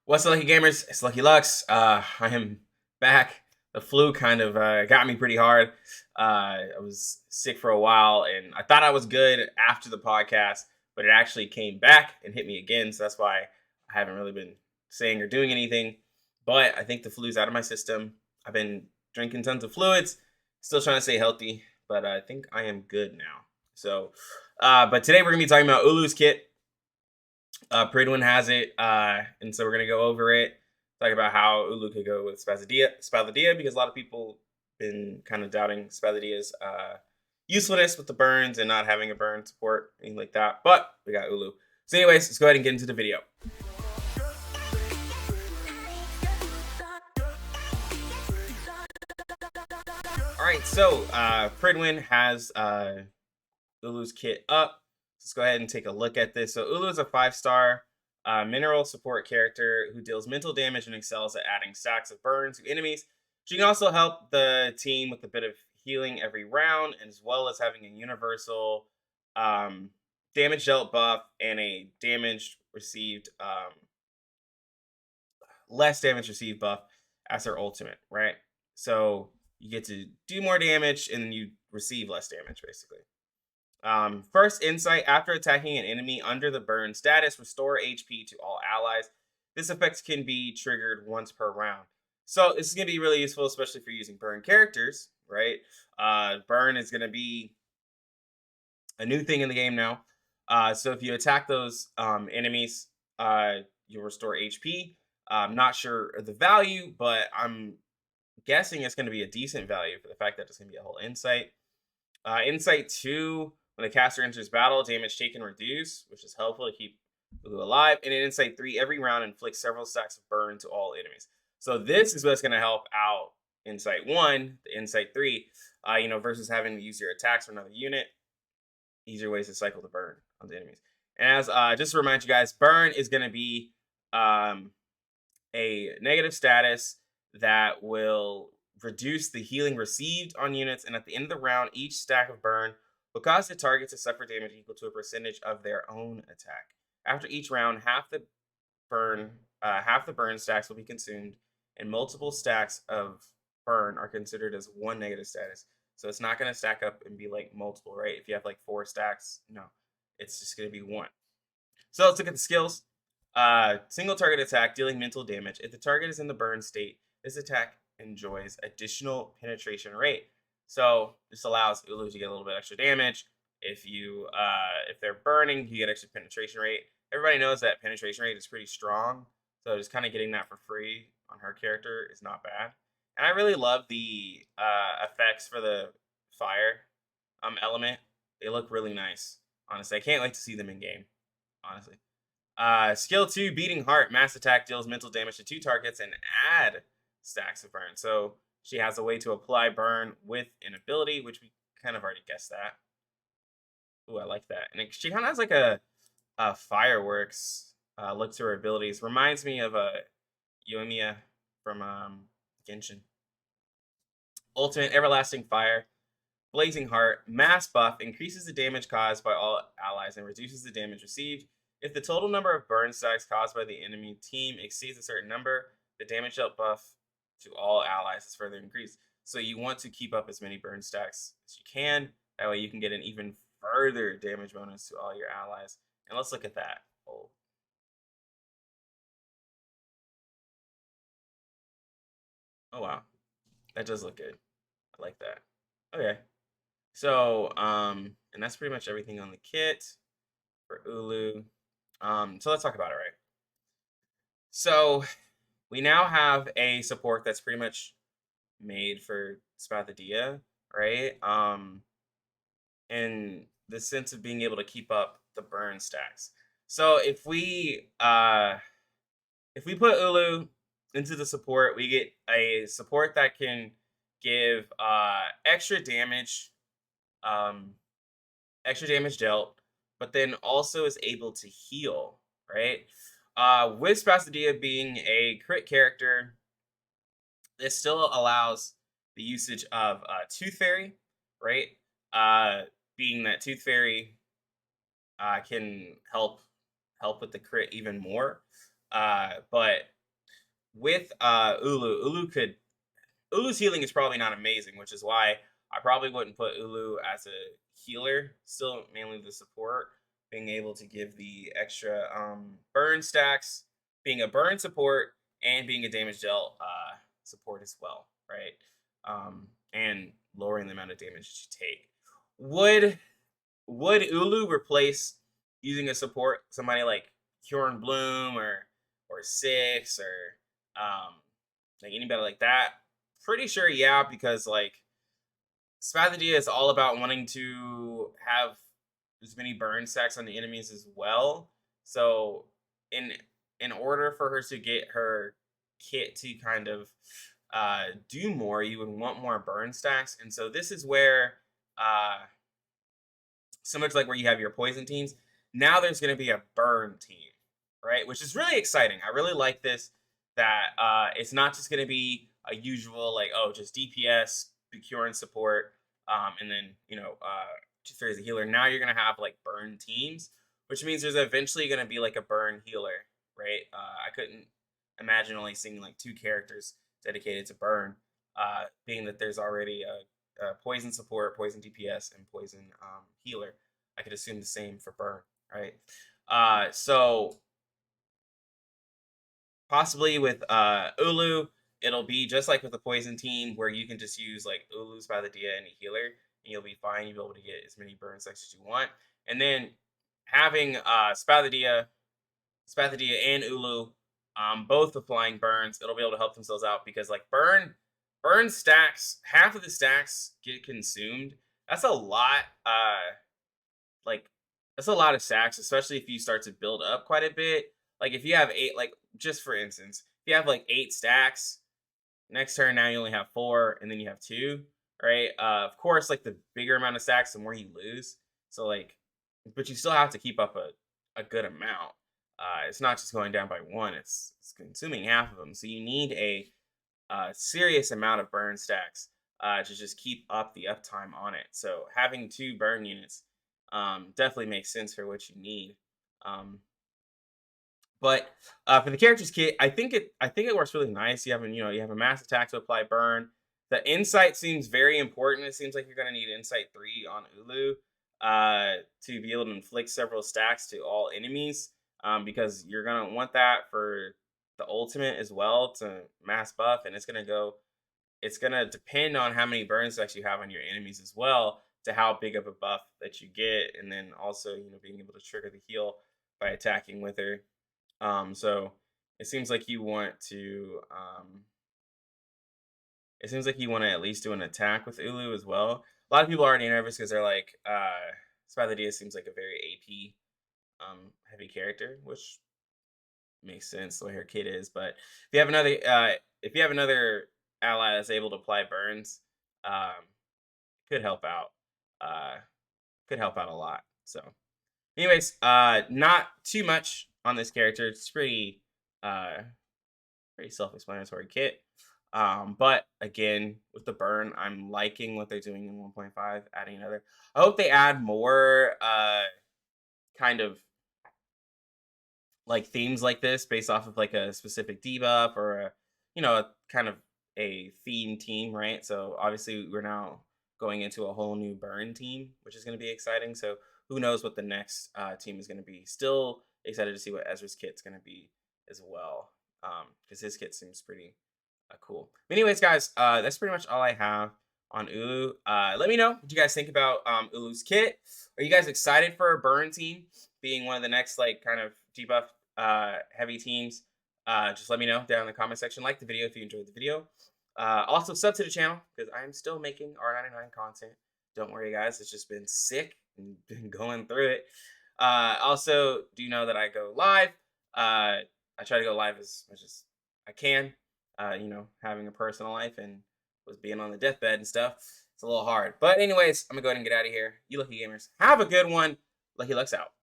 What's up, Lucky Gamers? It's Lucky Lux. I am back. The flu kind of got me pretty hard. I was sick for a while, and I thought I was good after the podcast, but it actually came back and hit me again. So that's why I haven't really been saying or doing anything. But I think the flu's out of my system. I've been drinking tons of fluids, still trying to stay healthy, but I think I am good now. So, but today we're gonna be talking about ULU's kit. Pridwin has it, and so we're gonna go over it, talk about how Ulu could go with Spathadia, because a lot of people been kind of doubting Spathadia's usefulness with the burns and not having a burn support, anything like that. But we got Ulu. So, anyways, let's go ahead and get into the video. All right, so Pridwin has Ulu's kit up. Let's go ahead and take a look at this. So Ulu is a 5-star mineral support character who deals mental damage and excels at adding stacks of burns to enemies. She can also help the team with a bit of healing every round, as well as having a universal damage dealt buff and a damage received, less damage received buff as her ultimate, right? So you get to do more damage and then you receive less damage, basically. First insight: after attacking an enemy under the burn status, restore HP to all allies. This effect can be triggered once per round. So this is going to be really useful, especially for using burn characters, right? Burn is going to be a new thing in the game now. So if you attack those enemies, you'll restore HP. I'm not sure of the value, but I'm guessing it's going to be a decent value for the fact that it's going to be a whole insight. Insight 2: when the caster enters battle, damage taken reduce, which is helpful to keep Ulu alive. And in Insight 3, every round inflicts several stacks of burn to all enemies. So this is what's going to help out Insight 1, the Insight 3, versus having to use your attacks for another unit. Easier ways to cycle the burn on the enemies. And as just to remind you guys, burn is going to be a negative status that will reduce the healing received on units, and at the end of the round, each stack of burn will cause the target to suffer damage equal to a percentage of their own attack. After each round, half the burn stacks will be consumed, and multiple stacks of burn are considered as one negative status. So it's not going to stack up and be like multiple, right? If you have like 4 stacks, no, it's just going to be 1. So let's look at the skills. Single target attack, dealing mental damage. If the target is in the burn state, this attack enjoys additional penetration rate. So this allows Ulu to get a little bit extra damage. If they're burning, you get extra penetration rate. Everybody knows that penetration rate is pretty strong, so just kind of getting that for free on her character is not bad. And I really love the effects for the fire element. They look really nice. Honestly, I can't wait to see them in game. Honestly. Skill 2, Beating Heart. Mass attack deals mental damage to 2 targets and add stacks of burn. So she has a way to apply burn with an ability, which we kind of already guessed that. Ooh, I like that. And she kind of has like a fireworks look to her abilities. Reminds me of a Yoimiya from Genshin. Ultimate, Everlasting Fire. Blazing Heart. Mass buff increases the damage caused by all allies and reduces the damage received. If the total number of burn stacks caused by the enemy team exceeds a certain number, the damage dealt buff to all allies is further increased. So you want to keep up as many burn stacks as you can. That way you can get an even further damage bonus to all your allies. And let's look at that. Oh wow. That does look good. I like that. Okay. So, and that's pretty much everything on the kit for Ulu. So let's talk about it, right? So we now have a support that's pretty much made for Spathadia, right? In the sense of being able to keep up the burn stacks. So if we put Ulu into the support, we get a support that can give extra damage dealt, but then also is able to heal, right? With Spathadia being a crit character, this still allows the usage of Tooth Fairy, right? Being that Tooth Fairy can help with the crit even more. But with Ulu's healing is probably not amazing, which is why I probably wouldn't put Ulu as a healer. Still mainly the support, being able to give the extra burn stacks, being a burn support, and being a damage dealt support as well, right? And lowering the amount of damage that you take. Would would Ulu replace using a support somebody like Kieran Bloom or Six or like anybody like that? Pretty sure, yeah, because like Spathadia is all about wanting to have as many burn stacks on the enemies as well. So in in order for her to get her kit to kind of do more, you would want more burn stacks. And so this is where so much like where you have your poison teams. Now there's going to be a burn team, right? Which is really exciting. I really like this. That it's not just going to be a usual like just DPS, cure and support, and then just as a healer. Now you're going to have like burn teams, which means there's eventually going to be like a burn healer, right? I couldn't imagine only seeing like two characters dedicated to burn, being that there's already poison support, poison DPS, and poison healer. I could assume the same for burn, right? So possibly with Ulu, it'll be just like with the poison team where you can just use like Ulu's by the Dia and a healer, and you'll be fine. You'll be able to get as many burn stacks as you want. And then having Spathadia and Ulu, both applying burns, it'll be able to help themselves out because like burn stacks, half of the stacks get consumed. That's a lot. Like that's a lot of stacks, especially if you start to build up quite a bit. Like if you have eight, like just for instance, if you have like 8 stacks, next turn now you only have 4, and then you have 2, right? Of course, like the bigger amount of stacks, the more you lose. So like, but you still have to keep up a good amount. It's not just going down by 1; it's consuming half of them. So you need a serious amount of burn stacks to just keep up the uptime on it. So having 2 burn units definitely makes sense for what you need. Um, but for the characters kit, I think it works really nice. You have a mass attack to apply burn. The insight seems very important. It seems like you're gonna need insight 3 on Ulu to be able to inflict several stacks to all enemies. Because you're gonna want that for the ultimate as well to mass buff, and it's gonna depend on how many burn stacks you have on your enemies as well to how big of a buff that you get, and then also being able to trigger the heal by attacking with her. So it seems like you want to at least do an attack with Ulu as well. A lot of people are already nervous because they're like, Spathadia seems like a very AP heavy character, which makes sense the way her kit is. But if you have another ally that's able to apply burns, could help out. Uh, could help out a lot. So, anyways, not too much on this character. It's uh pretty self-explanatory kit. But again, with the burn, I'm liking what they're doing in 1.5, adding another. I hope they add more kind of like themes like this based off of like a specific debuff or a kind of a theme team, right? So obviously we're now going into a whole new burn team, which is going to be exciting. So who knows what the next team is going to be? Still excited to see what Ezra's kit's going to be as well, because his kit seems pretty cool. But anyways, guys, that's pretty much all I have on Ulu. Let me know what you guys think about Ulu's kit. Are you guys excited for a burn team being one of the next like kind of debuff heavy teams? Just let me know down in the comment section. Like the video if you enjoyed the video. Also sub to the channel because I'm still making R99 content. Don't worry, guys. It's just been sick and been going through it. Also, do you know that I go live? I try to go live as much as I can. Having a personal life and was being on the deathbed and stuff. It's a little hard. But anyways, I'm gonna go ahead and get out of here. You lucky gamers, have a good one. Lucky Lucks out.